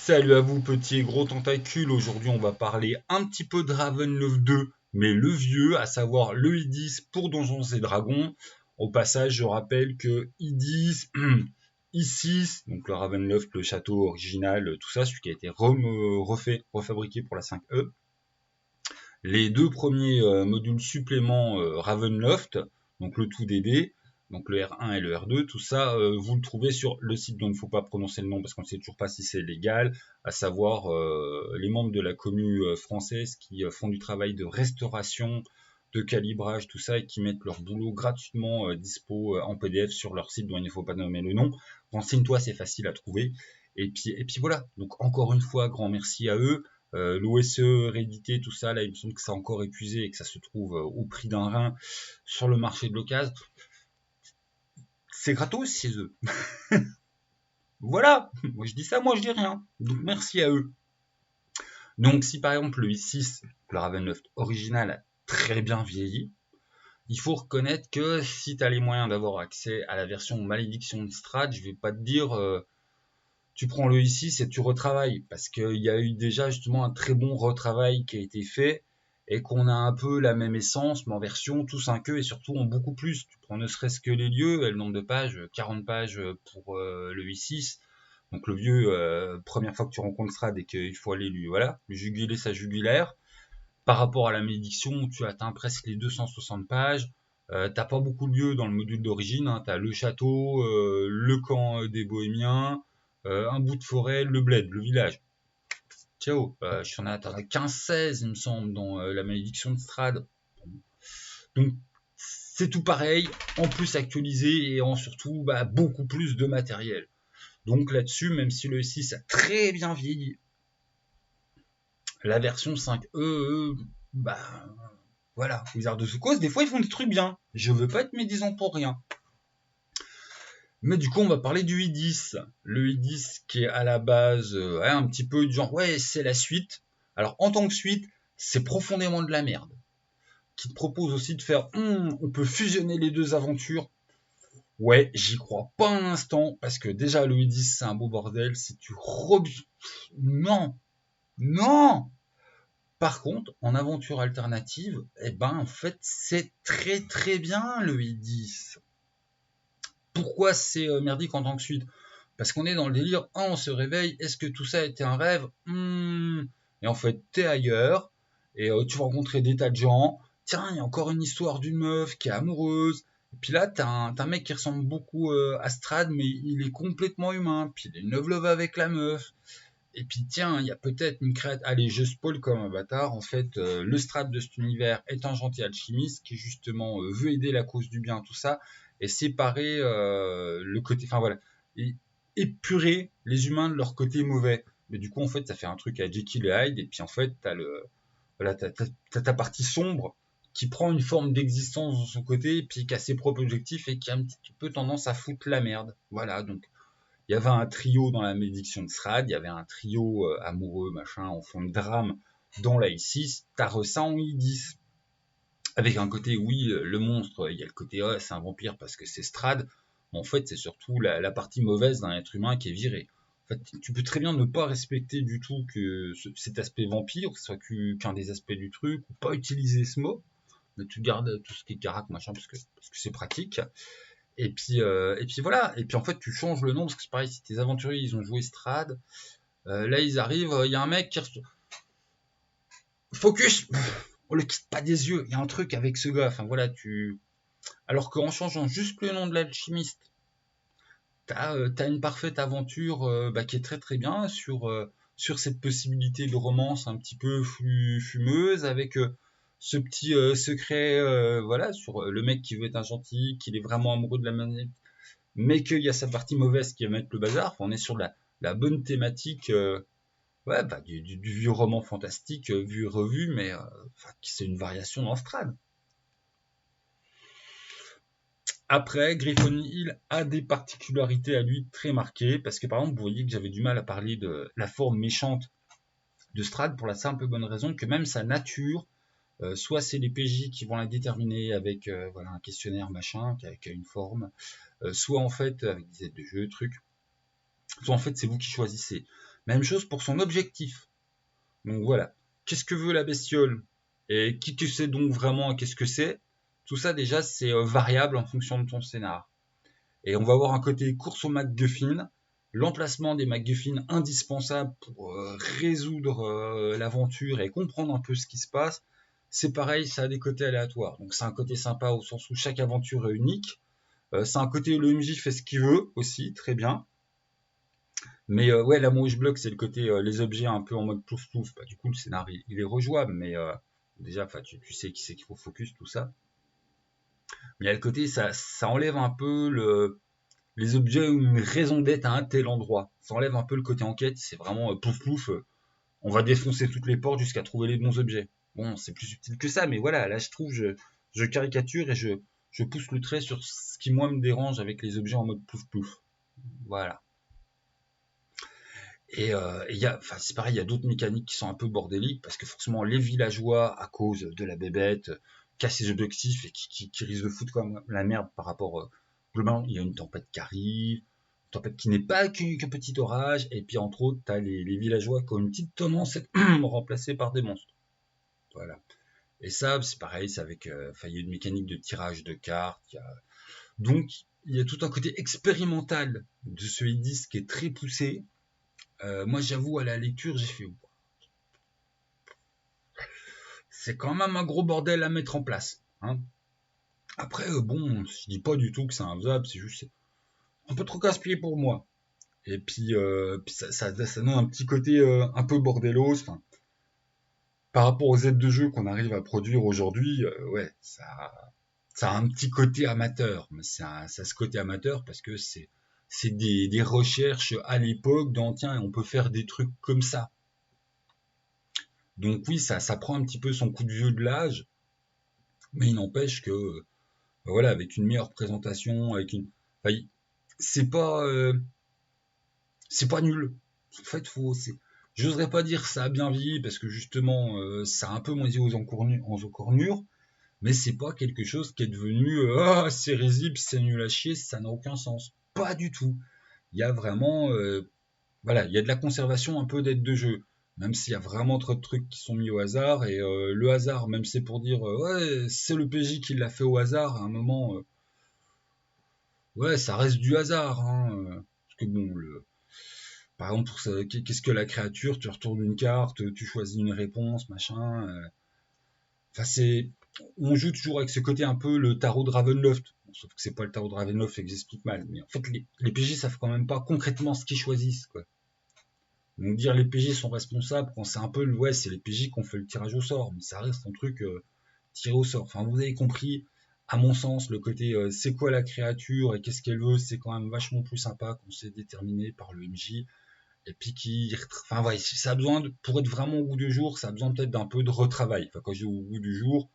Salut à vous petits et gros tentacules, aujourd'hui on va parler un petit peu de Ravenloft 2, mais le vieux, à savoir le I10 pour Donjons et Dragons. Au passage, je rappelle que I10, I6, donc le Ravenloft, le château original, tout ça, celui qui a été refabriqué pour la 5E. Les deux premiers modules suppléments Ravenloft, donc le tout DD, donc le R1 et le R2, tout ça, vous le trouvez sur le site dont il ne faut pas prononcer le nom parce qu'on ne sait toujours pas si c'est légal, à savoir les membres de la commu française qui font du travail de restauration, de calibrage, tout ça, et qui mettent leur boulot gratuitement dispo en PDF sur leur site dont il ne faut pas nommer le nom. Renseigne-toi, c'est facile à trouver. Et puis voilà, donc encore une fois, grand merci à eux. L'OSE réédité, tout ça, là, il me semble que c'est encore épuisé et que ça se trouve au prix d'un rein sur le marché de l'occasion. C'est gratos chez eux. Voilà, moi je dis ça, moi je dis rien. Donc merci à eux. Donc si par exemple le i6, le Ravenloft original a très bien vieilli, il faut reconnaître que si tu as les moyens d'avoir accès à la version Malédiction de Strahd, je vais pas te dire tu prends le i6 et tu retravailles, parce qu'il y a eu déjà justement un très bon retravail qui a été fait, et qu'on a un peu la même essence, mais en version tout 5e, et surtout en beaucoup plus. Tu prends ne serait-ce que les lieux, et le nombre de pages, 40 pages pour le i6, donc le vieux, première fois que tu rencontres Strahd et qu'il faut aller lui, voilà, lui juguler sa jugulaire, par rapport à la malédiction, où tu atteins presque les 260 pages, t'as pas beaucoup de lieux dans le module d'origine, hein. T'as le château, le camp des bohémiens, un bout de forêt, le bled, le village. Ciao, je t'en ai atteint 15-16 il me semble dans la malédiction de Strahd. Donc c'est tout pareil, en plus actualisé et en surtout beaucoup plus de matériel. Donc là-dessus, même si le 6 a très bien vieilli, la version 5E, voilà, Wizard of the Coast, des fois ils font des trucs bien. Je veux pas être médisant pour rien. Mais du coup, on va parler du i10. Le i10 qui est à la base un petit peu du genre, ouais, c'est la suite. Alors, en tant que suite, c'est profondément de la merde. Qui te propose aussi de faire, on peut fusionner les deux aventures. Ouais, j'y crois pas un instant, parce que déjà, le i10, c'est un beau bordel. C'est du Non, non. Par contre, en aventure alternative, en fait, c'est très très bien le i10. Pourquoi c'est merdique en tant que suite? Parce qu'on est dans le délire, on se réveille, est-ce que tout ça a été un rêve? Et en fait, t'es ailleurs, et tu vas rencontrer des tas de gens. Tiens, il y a encore une histoire d'une meuf qui est amoureuse. Et puis là, t'as un mec qui ressemble beaucoup à Strahd, mais il est complètement humain. Puis il est love avec la meuf. Et puis tiens, il y a peut-être une créature. Allez, je spoil comme un bâtard. En fait, le Strahd de cet univers est un gentil alchimiste qui justement veut aider la cause du bien, tout ça, et séparer le côté. Enfin voilà, et épurer les humains de leur côté mauvais. Mais du coup, en fait, ça fait un truc à Jekyll et Hyde. Et puis en fait, t'as ta partie sombre qui prend une forme d'existence de son côté, et puis qui a ses propres objectifs et qui a un petit peu tendance à foutre la merde. Voilà, donc il y avait un trio dans la malédiction de Strahd, il y avait un trio amoureux, machin, en fond de drame dans la I6, t'as ça en I10. Avec un côté, oui, le monstre, il y a le côté, c'est un vampire parce que c'est Strahd, mais en fait, c'est surtout la partie mauvaise d'un être humain qui est viré. En fait, tu peux très bien ne pas respecter du tout que cet aspect vampire, que ce soit qu'un des aspects du truc, ou pas utiliser ce mot, mais tu gardes tout ce qui est carac, machin, parce que c'est pratique. Et puis voilà. Et puis en fait, tu changes le nom parce que c'est pareil. Si tes aventuriers ils ont joué Strahd, là ils arrivent, il y a un mec qui focus. On le quitte pas des yeux. Il y a un truc avec ce gars. Enfin voilà, tu. Alors qu'en changeant juste le nom de l'alchimiste, t'as une parfaite aventure qui est très très bien sur cette possibilité de romance un petit peu fumeuse avec ce petit secret, voilà, sur le mec qui veut être un gentil, qu'il est vraiment amoureux de la manette, mais qu'il y a sa partie mauvaise qui va mettre le bazar. Enfin, on est sur la bonne thématique du vieux roman fantastique vu et revu, mais c'est une variation dans Strad. Après, Griffon Hill a des particularités à lui très marquées, parce que par exemple, vous voyez que j'avais du mal à parler de la forme méchante de Strad pour la simple bonne raison que même sa nature, soit c'est les PJ qui vont la déterminer avec voilà, un questionnaire machin qui a une forme, soit en fait avec des aides de jeu, trucs, soit en fait c'est vous qui choisissez. Même chose pour son objectif. Donc voilà, qu'est-ce que veut la bestiole et qui tu sais donc vraiment et qu'est-ce que c'est. Tout ça déjà c'est variable en fonction de ton scénar. Et on va avoir un côté course au MacGuffin, l'emplacement des MacGuffins indispensables pour résoudre l'aventure et comprendre un peu ce qui se passe. C'est pareil, ça a des côtés aléatoires. Donc c'est un côté sympa au sens où chaque aventure est unique. C'est un côté où le MJ fait ce qu'il veut aussi, très bien. Mais ouais, là, moi où je bloque, c'est le côté les objets un peu en mode plouf plouf. Bah, du coup, le scénario, il est rejouable, mais déjà, tu sais qui c'est qu'il faut focus, tout ça. Mais il y a le côté, ça enlève un peu les objets ou une raison d'être à un tel endroit. Ça enlève un peu le côté enquête, c'est vraiment plouf plouf. On va défoncer toutes les portes jusqu'à trouver les bons objets. Bon, c'est plus subtil que ça, mais voilà, là, je trouve, je caricature et je pousse le trait sur ce qui, moi, me dérange avec les objets en mode plouf plouf. Voilà. Et enfin, c'est pareil, il y a d'autres mécaniques qui sont un peu bordéliques parce que forcément les villageois, à cause de la bébête, cassent ses objectifs et qui risquent de foutre comme la merde par rapport. Globalement, il y a une tempête qui arrive, une tempête qui n'est pas qu'un petit orage, et puis entre autres, t'as les villageois qui ont une petite tendance à être remplacés par des monstres. Voilà. Et ça, c'est pareil, c'est avec. Enfin, il y a une mécanique de tirage de cartes. Donc, il y a tout un côté expérimental de ce I10 qui est très poussé. Moi, j'avoue, à la lecture, j'ai fait c'est quand même un gros bordel à mettre en place. Hein. Après, bon, je dis pas du tout que c'est infaisable, c'est juste un peu trop casse-pied pour moi. Et puis ça donne un petit côté un peu bordelos. Enfin, par rapport aux aides de jeu qu'on arrive à produire aujourd'hui, ouais, ça a un petit côté amateur. Mais ça a ce côté amateur parce que c'est des recherches à l'époque dans tiens, on peut faire des trucs comme ça. Donc oui, ça prend un petit peu son coup de vieux de l'âge, mais il n'empêche que voilà, avec une meilleure présentation, avec une, enfin, c'est pas, c'est pas nul. En fait, j'oserais pas dire ça a bien vieilli parce que justement, ça a un peu moisi aux encornures, mais c'est pas quelque chose qui est devenu, ah, c'est risible, c'est nul à chier, ça n'a aucun sens. Pas du tout. Il y a vraiment, voilà, il y a de la conservation un peu d'aide de jeu. Même s'il y a vraiment trop de trucs qui sont mis au hasard, et le hasard, même c'est pour dire, ouais, c'est le PJ qui l'a fait au hasard, à un moment, ouais, ça reste du hasard, hein. Parce que bon, par exemple, pour ça, qu'est-ce que la créature? Tu retournes une carte, tu choisis une réponse, machin. Enfin, on joue toujours avec ce côté un peu le tarot de Ravenloft. Bon, sauf que c'est pas le tarot de Ravenloft, et que j'explique mal. Mais en fait, les PJ savent quand même pas concrètement ce qu'ils choisissent, quoi. Donc dire les PJ sont responsables quand c'est un peu ouais, c'est les PJ qui ont fait le tirage au sort, mais ça reste un truc tiré au sort. Enfin, vous avez compris, à mon sens, le côté c'est quoi la créature et qu'est-ce qu'elle veut, c'est quand même vachement plus sympa quand c'est déterminé par le MJ. Et puis enfin ouais, ça a besoin pour être vraiment au goût du jour, ça a besoin peut-être d'un peu de retravail. Enfin, quand je dis au goût du jour,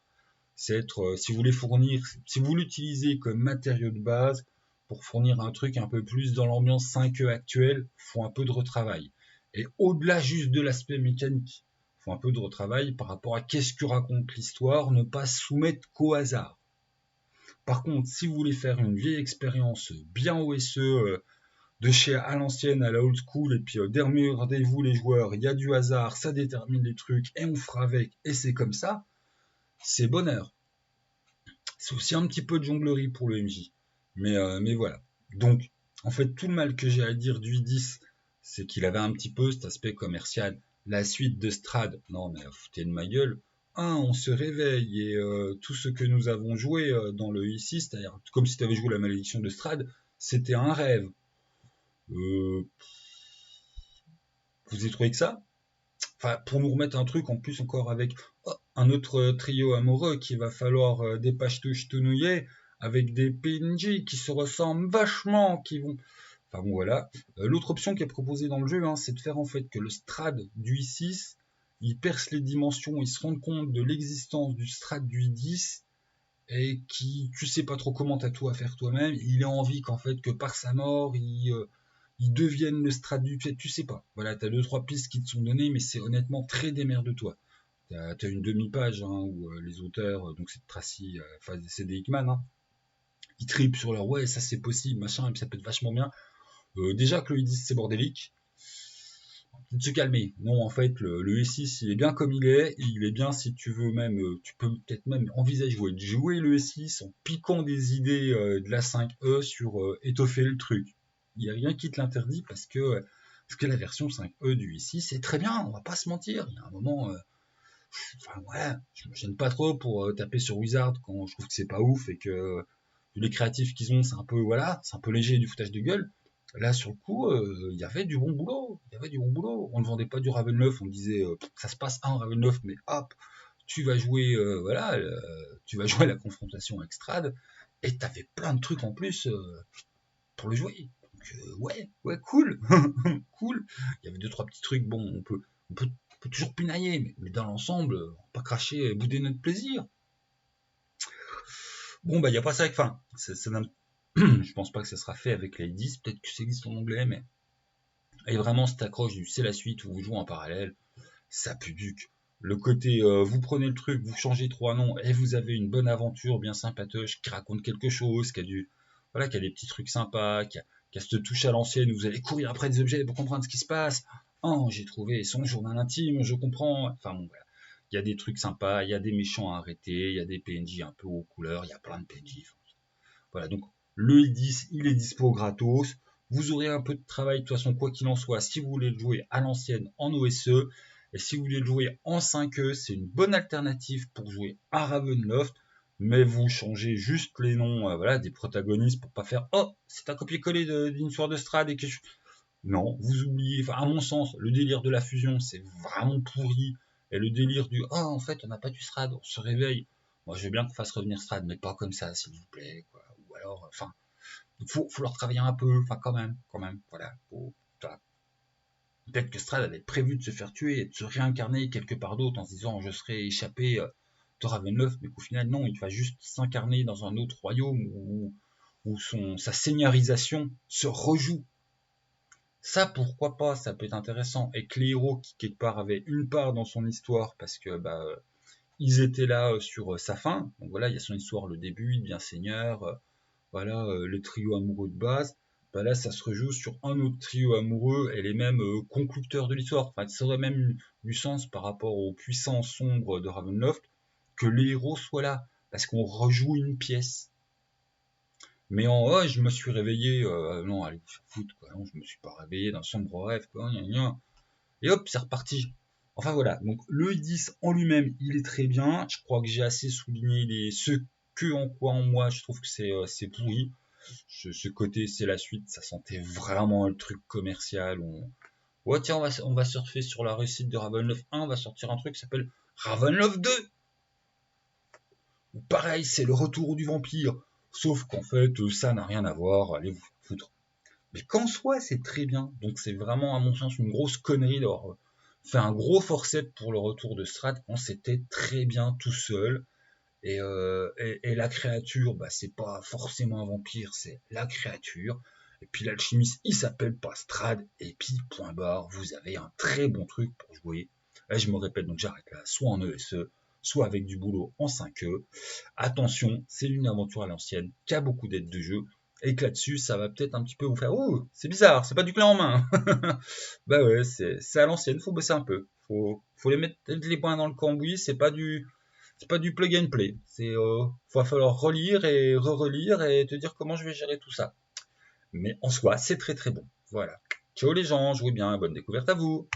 c'est être si vous voulez fournir, si vous l'utilisez comme matériau de base pour fournir un truc un peu plus dans l'ambiance 5e actuelle, faut un peu de retravail. Et au-delà juste de l'aspect mécanique, faut un peu de retravail par rapport à qu'est-ce que raconte l'histoire, ne pas soumettre qu'au hasard. Par contre, si vous voulez faire une vieille expérience bien OSE, de chez à l'ancienne à la old school, et puis démerdez-vous les joueurs, il y a du hasard, ça détermine les trucs, et on fera avec, et c'est comme ça, c'est bonheur. C'est aussi un petit peu de jonglerie pour le MJ. Mais voilà. Donc, en fait, tout le mal que j'ai à dire du I10, c'est qu'il avait un petit peu cet aspect commercial. La suite de Strad, non mais foutez de ma gueule. On se réveille et tout ce que nous avons joué dans le I6, c'est-à-dire comme si tu avais joué la malédiction de Strad, c'était un rêve. Euh, vous avez trouvé que ça? Enfin, pour nous remettre un truc en plus encore avec un autre trio amoureux qu'il va falloir dépachetouiller avec des PNJ qui se ressemblent vachement, qui vont. Enfin bon voilà. L'autre option qui est proposée dans le jeu, hein, c'est de faire en fait que le strad du I6, il perce les dimensions, il se rend compte de l'existence du strad du I10 et qui, tu sais pas trop comment t'as tout à faire toi-même, il a envie qu'en fait que par sa mort, ils deviennent le strat du tu sais pas. Voilà, t'as deux trois pistes qui te sont données, mais c'est honnêtement très démerde-toi. T'as une demi-page hein, où les auteurs, donc c'est Tracy, enfin c'est des Hickman, hein, ils tripent sur leur ouais ça c'est possible, machin, et puis ça peut être vachement bien. Déjà que le I10 c'est bordélique, de se calmer. Non, en fait, le S6, il est bien comme il est bien si tu veux même, tu peux peut-être même envisager de jouer le S6 en piquant des idées de la 5E sur étoffer le truc. Il n'y a rien qui te l'interdit parce que la version 5E du S6 est très bien, on va pas se mentir. Il y a un moment, enfin ouais, je me gêne pas trop pour taper sur Wizard quand je trouve que c'est pas ouf et que les créatifs qu'ils ont, c'est un peu voilà, c'est un peu léger du foutage de gueule. Là sur le coup, il y avait du bon boulot, il y avait du bon boulot. On ne vendait pas du Raven 9, on disait ça se passe un Raven 9, mais hop, tu vas jouer voilà, tu vas jouer la confrontation avec Strad et t'avais plein de trucs en plus pour le jouer. Donc ouais, cool, cool. Il y avait deux trois petits trucs, bon, on peut toujours pinailler, mais dans l'ensemble, on va pas cracher et bouder notre plaisir. Bon, bah, il n'y a pas ça avec. Enfin, je pense pas que ça sera fait avec les 10, peut-être que ça existe en anglais, mais. Et vraiment, cette accroche du c'est la suite où vous jouez en parallèle, ça pue duc. Le côté, vous prenez le truc, vous changez 3 noms et vous avez une bonne aventure bien sympatoche qui raconte quelque chose, voilà, qui a des petits trucs sympas, qui a cette touche à l'ancienne où vous allez courir après des objets pour comprendre ce qui se passe. Oh, j'ai trouvé son journal intime, je comprends. Enfin bon, voilà. Il y a des trucs sympas, il y a des méchants à arrêter, il y a des PNJ un peu aux couleurs, il y a plein de PNJ. Voilà, donc le I10, il est dispo gratos. Vous aurez un peu de travail de toute façon, quoi qu'il en soit, si vous voulez le jouer à l'ancienne en OSE. Et si vous voulez le jouer en 5E, c'est une bonne alternative pour jouer à Ravenloft. Mais vous changez juste les noms voilà, des protagonistes pour pas faire oh, c'est un copier-coller d'une histoire de Strad et que je... Non, vous oubliez, enfin, à mon sens, le délire de la fusion, c'est vraiment pourri. Et le délire du oh, en fait, on n'a pas du Strad, on se réveille. Moi, je veux bien qu'on fasse revenir Strad, mais pas comme ça, s'il vous plaît. Quoi. Ou alors, enfin, faut leur travailler un peu, enfin, quand même, voilà. Voilà. Peut-être que Strad avait prévu de se faire tuer et de se réincarner quelque part d'autre en se disant je serais échappé de Ravenloft, mais qu'au final, non, il va juste s'incarner dans un autre royaume où sa seigneurisation se rejoue. Ça, pourquoi pas, ça peut être intéressant. Et que les héros qui, quelque part, avaient une part dans son histoire, parce que bah, ils étaient là sur sa fin. Donc voilà, il y a son histoire, le début, il devient seigneur, voilà, le trio amoureux de base. Bah là, ça se rejoue sur un autre trio amoureux et les mêmes concluteurs de l'histoire. Enfin, ça aurait même du sens par rapport aux puissants sombres de Ravenloft que les héros soient là, parce qu'on rejoue une pièce. Mais en oh, je me suis réveillé, non, allez, vous faire foutre, quoi, non, je me suis pas réveillé d'un sombre rêve, quoi, gna gna. Et hop, c'est reparti. Enfin voilà, donc le I10 en lui-même, il est très bien. Je crois que j'ai assez souligné ce que en quoi en moi je trouve que c'est pourri. Ce côté, c'est la suite, ça sentait vraiment le truc commercial. Ouais, tiens, on va surfer sur la réussite de Ravenloft 1, on va sortir un truc qui s'appelle Ravenloft 2. Pareil, c'est le retour du vampire. Sauf qu'en fait, ça n'a rien à voir, allez vous foutre. Mais qu'en soit, c'est très bien. Donc c'est vraiment, à mon sens, une grosse connerie d'avoir fait un gros forceps pour le retour de Strad quand c'était très bien tout seul. Et la créature, bah, c'est pas forcément un vampire, c'est la créature. Et puis l'alchimiste, il s'appelle pas Strad. Et puis, point barre, vous avez un très bon truc pour jouer. Là, je me répète, donc j'arrête là, soit en ESE, soit avec du boulot en 5E. Attention, c'est une aventure à l'ancienne qui a beaucoup d'aides de jeu. Et que là-dessus, ça va peut-être un petit peu vous faire oh, c'est bizarre, c'est pas du clé en main. Bah ouais, c'est à l'ancienne, faut bosser un peu. Faut les mettre les points dans le cambouis, c'est pas du plug and play. Va falloir relire et re-relire et te dire comment je vais gérer tout ça. Mais en soi, c'est très très bon. Voilà. Ciao les gens, jouez bien, bonne découverte à vous.